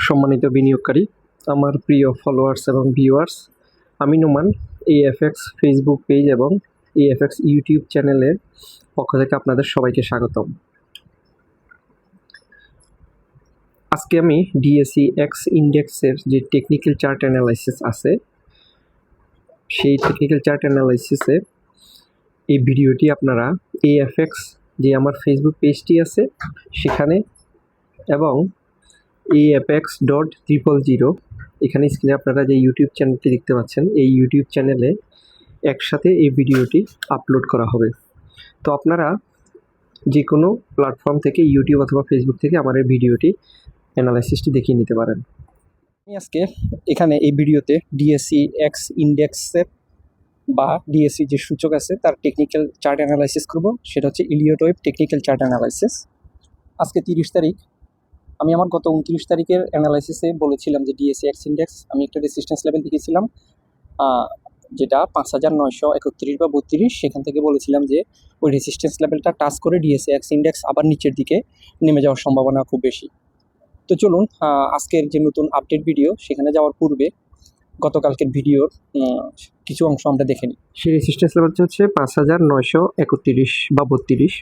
সম্মানিত বিনিয়োগকারী, আমার প্রিয় ফলোয়ার্স এবং ভিউয়ার্স, আমি নোমান এএফএক্স ফেসবুক পেজ এবং এএফএক্স ইউটিউব চ্যানেলের পক্ষ থেকে আপনাদের সবাইকে স্বাগতম। আজকে আমি ডিএসই এক্স ইন্ডেক্সের যে টেকনিক্যাল চার্ট অ্যানালাইসিস আছে, সেই টেকনিক্যাল চার্ট অ্যানালাইসিসে এই ভিডিওটি আপনারা এএফএক্স যে আমার ফেসবুক পেজটি আছে সেখানে এবং AFX.000 এখানে স্ক্রিনে আপনারা যে ইউটিউব চ্যানেলটি দেখতে পাচ্ছেন, এই ইউটিউব চ্যানেলে একসাথে এই ভিডিওটি আপলোড করা হবে। তো আপনারা যে কোনো প্ল্যাটফর্ম থেকে, ইউটিউব অথবা ফেসবুক থেকে আমার এই ভিডিওটি অ্যানালাইসিসটি দেখিয়ে নিতে পারেন। আমি আজকে এখানে এই ভিডিওতে ডিএসই এক্স ইন্ডেক্সের বা ডিএসই যে সূচক আছে তার টেকনিক্যাল চার্ট অ্যানালাইসিস করব। সেটা হচ্ছে Elliott wave technical chart analysis. আজকে 30 তারিখ। আমি আমার গত 29 তারিখের অ্যানালাইসিসে বলেছিলাম যে ডিএসই এক্স ইন্ডেক্স আমি একটা রেসিস্ট্যান্স লেভেল দেখেছিলাম, যেটা 5931 বা 32। সেখান থেকে বলেছিলাম যে ওই রেসিস্ট্যান্স লেভেলটা টাচ করে ডিএসই এক্স ইন্ডেক্স আবার নিচের দিকে নেমে যাওয়ার সম্ভাবনা খুব বেশি। তো চলুন আজকের যে নতুন আপডেট ভিডিও সেখানে যাওয়ার পূর্বে গতকালকের ভিডিওর কিছু অংশ আমরা দেখে নিই। সেই রেসিস্ট্যান্স লেভেলটা হচ্ছে 5931 বা 32।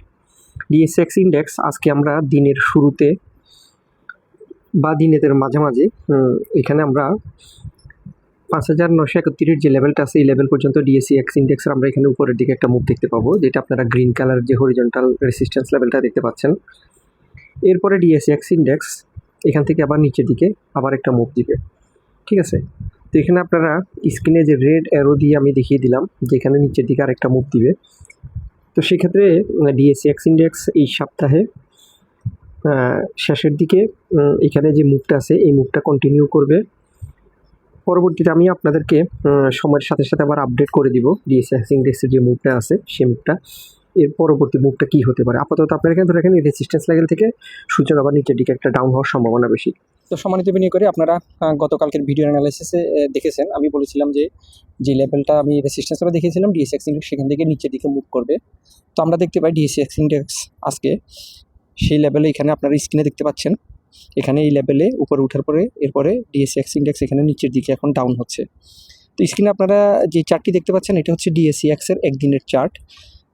ডিএসই এক্স ইন্ডেক্স আজকে আমরা দিনের শুরুতে বা দিনের মাঝামাঝি এখানে আমরা 5931 যে লেভেলটা আছে এই লেভেল পর্যন্ত ডিএসই এক্স ইন্ডেক্সের আমরা এখানে উপরের দিকে একটা মুভ দেখতে পাবো, যেটা আপনারা গ্রিন কালার যে হরিজন্টাল রেসিস্ট্যান্স লেভেলটা দেখতে পাচ্ছেন। এরপরে ডিএসই এক্স ইন্ডেক্স এখান থেকে আবার নিচের দিকে আবার একটা মুভ দিবে, ঠিক আছে। তো এখানে আপনারা স্ক্রিনে যে রেড অ্যারো দিয়ে আমি দেখিয়ে দিলাম যে এখানে নিচের দিকে আরেকটা মুভ দিবে। তো সেক্ষেত্রে ডিএসই এক্স ইন্ডেক্স এই সপ্তাহে শেষের দিকে এখানে যে মুভটা আছে এই মুভটা কন্টিনিউ করবে। পরবর্তীতে আমি আপনাদেরকে সময়ের সাথে সাথে আবার আপডেট করে দিব ডিএসই এক্স ইন্ডেক্সের যে মুভটা আছে সেই মুভটা, এর পরবর্তী মুভটা কী হতে পারে। আপাতত আপনারা এখানে ধরে রাখেন এই রেসিস্ট্যান্স লেভেল থেকে সূচক আবার নিচের দিকে একটা ডাউন হওয়ার সম্ভাবনা বেশি। তো সম্মানিত বিনিয়োগকারী, আপনারা গতকালকের ভিডিও অ্যানালাইসিসে দেখেছেন আমি বলেছিলাম যে লেভেলটা আমি রেসিস্ট্যান্স লেভেল দেখিয়েছিলাম ডিএসই এক্স ইন্ডেক্স সেখান থেকে নিচের দিকে মুভ করবে। তো আমরা দেখতে পাই ডিএসই এক্স ইন্ডেক্স আজকে সেই লেভেলে এখানে আপনারা স্ক্রিনে দেখতে পাচ্ছেন, এখানে এই লেভেলে উপরে ওঠার পরে এরপরে ডিএসই এক্স ইন্ডেক্স এখানে নিচের দিকে এখন ডাউন হচ্ছে। তো স্ক্রিনে আপনারা যে চার্টটি দেখতে পাচ্ছেন এটা হচ্ছে ডিএসই এক্সের একদিনের চার্ট।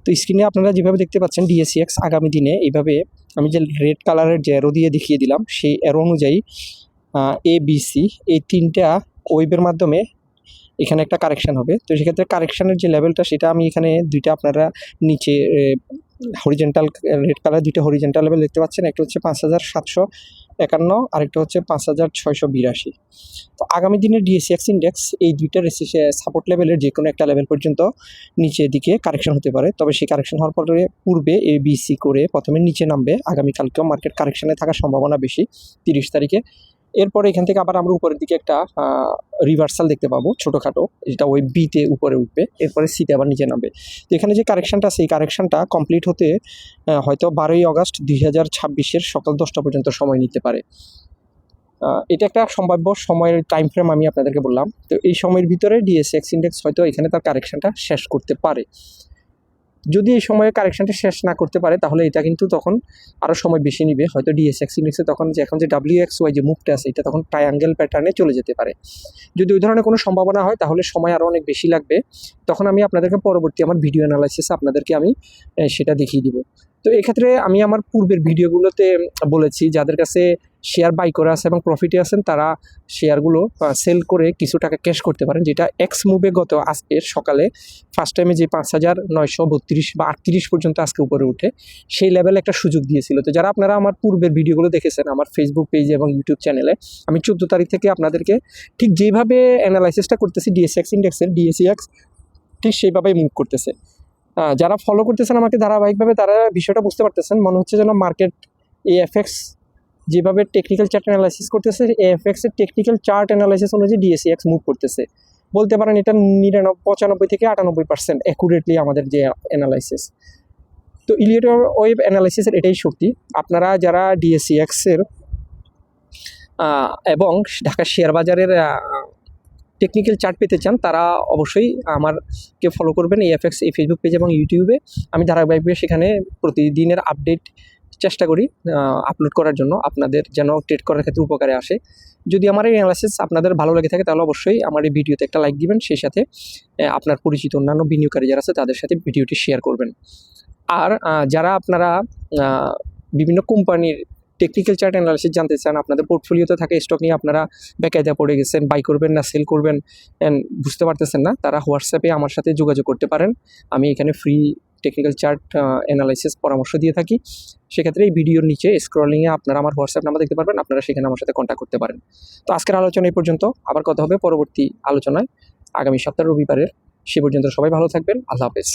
তো স্ক্রিনে আপনারা যেভাবে দেখতে পাচ্ছেন ডিএসই এক্স আগামী দিনে এইভাবে আমি যে রেড কালারের যে অ্যারো দিয়ে দেখিয়ে দিলাম সেই অ্যারো অনুযায়ী ABC এই তিনটা ওয়েভের মাধ্যমে এখানে একটা কারেকশান হবে। তো সেক্ষেত্রে কারেকশানের যে লেভেলটা সেটা আমি এখানে দুইটা আপনারা নিচে হরিজেন্টাল রেড কালার দুইটা হরিজেন্টাল লেভেল দেখতে পাচ্ছেন, একটা হচ্ছে 5751 আরেকটা হচ্ছে 5682। তো আগামী দিনের ডিএসই এক্স ইন্ডেক্স এই দুইটা সাপোর্ট লেভেলের যে কোনো একটা লেভেল পর্যন্ত নিচের দিকে কারেকশন হতে পারে। তবে সেই কারেকশন হওয়ার পরে পূর্বে ABC করে প্রথমে নিচে নামবে। আগামীকালকেও মার্কেট কারেকশানে থাকার সম্ভাবনা বেশি 30 তারিখে। এরপরে এখান থেকে আবার আমরা উপরের দিকে একটা রিভার্সাল দেখতে পাবো ছোটোখাটো, যেটা ওই বিতে উপরে উঠবে, এরপরে সিতে আবার নিচে নামবে। তো এখানে যে কারেকশানটা আছে এই কারেকশানটা কমপ্লিট হতে হয়তো 12ই অগাস্ট 2026 সকাল 10টা পর্যন্ত সময় নিতে পারে। এটা একটা সম্ভাব্য সময়ের টাইম ফ্রেম আমি আপনাদেরকে বললাম। তো এই সময়ের ভিতরে ডিএসই এক্স ইন্ডেক্স হয়তো এখানে তার কারেকশানটা শেষ করতে পারে। যদি এই সময়ে কারেকশানটা শেষ না করতে পারে তাহলে এটা কিন্তু তখন আরও সময় বেশি নেবে। হয়তো ডিএসই এক্স ইন্ডেক্সে তখন যে এখন যে WXY যে মুভটা আছে এটা তখন ট্রায়াঙ্গেল প্যাটার্নে চলে যেতে পারে। যদি ওই ধরনের কোনো সম্ভাবনা হয় তাহলে সময় আরও অনেক বেশি লাগবে। তখন আমি আপনাদেরকে পরবর্তী আমার ভিডিও অ্যানালাইসিসে আপনাদেরকে আমি সেটা দেখিয়ে দিব। তো এক্ষেত্রে আমি আমার পূর্বের ভিডিওগুলোতে বলেছি যাদের কাছে শেয়ার বাই করে আছে এবং প্রফিটে আছেন তারা শেয়ারগুলো সেল করে কিছু টাকা ক্যাশ করতে পারেন, যেটা এক্স মুভে গত আজকের সকালে ফার্স্ট টাইমে যে 5932 বা 38 পর্যন্ত আজকে উপরে উঠে সেই লেভেলে একটা সুযোগ দিয়েছিল। তো যারা আপনারা আমার পূর্বের ভিডিওগুলো দেখেছেন আমার ফেসবুক পেজে এবং ইউটিউব চ্যানেলে, আমি 14 তারিখ থেকে আপনাদেরকে ঠিক যেভাবে অ্যানালাইসিসটা করতেছি ডিএসই এক্স ইন্ডেক্সের ডিএসই এক্স ঠিক সেইভাবেই মুভ করতেছে। যারা ফলো করতেছেন আমাকে ধারাবাহিকভাবে তারা বিষয়টা বুঝতে পারতেছেন। মনে হচ্ছে যেন মার্কেট এএফএক্স যেভাবে টেকনিক্যাল চার্ট অ্যানালাইসিস করতেছে এএফএক্সের টেকনিক্যাল চার্ট অ্যানালাইসিস অনুযায়ী ডিএসই এক্স মুভ করতেছে। বলতে পারেন এটা 95 থেকে 98% অ্যাকুরেটলি আমাদের যে অ্যানালাইসিস। তো এলিয়ট ওয়েভ অ্যানালাইসিসের এটাই শক্তি। আপনারা যারা ডিএসই এক্সের এবং ঢাকা শেয়ার বাজারের টেকনিক্যাল চার্ট পেতে চান তারা অবশ্যই আমারকে ফলো করবেন এএফএক্স এই ফেসবুক পেজ এবং ইউটিউবে। আমি ধারাবাহিকভাবে সেখানে প্রতিদিনের আপডেট চেষ্টা করি আপলোড করার জন্য, আপনাদের যেন ট্রেড করার ক্ষেত্রে উপকারে আসে। যদি আমার এই অ্যানালাইসিস আপনাদের ভালো লেগে থাকে তাহলে অবশ্যই আমার এই ভিডিওতে একটা লাইক দিবেন, সেই সাথে আপনার পরিচিত অন্যান্য বিনিয়োগকারী যারা আছে তাদের সাথে ভিডিওটি শেয়ার করবেন। আর যারা আপনারা বিভিন্ন কোম্পানির টেকনিক্যাল চার্ট অ্যানালাইসিস জানতে চান, আপনাদের পোর্টফোলিওতে থাকা স্টক নিয়ে আপনারা বেকায়দা পড়ে গেছেন, বাই করবেন না সেল করবেন বুঝতে পারতেছেন না, তারা হোয়াটসঅ্যাপে আমার সাথে যোগাযোগ করতে পারেন। আমি এখানে ফ্রি টেকনিক্যাল চার্ট অ্যানালাইসিস পরামর্শ দিয়ে থাকি। সেক্ষেত্রে এই ভিডিওর নিচে স্ক্রলিংয়ে আপনারা আমার হোয়াটসঅ্যাপ নাম্বার দেখতে পারবেন, আপনারা সেখানে আমার সাথে কন্ট্যাক্ট করতে পারেন। তো আজকের আলোচনা এই পর্যন্ত, আবার কথা হবে পরবর্তী আলোচনায় আগামী সপ্তাহ রবিবারের। সে পর্যন্ত সবাই ভালো থাকবেন। আল্লাহ হাফেজ।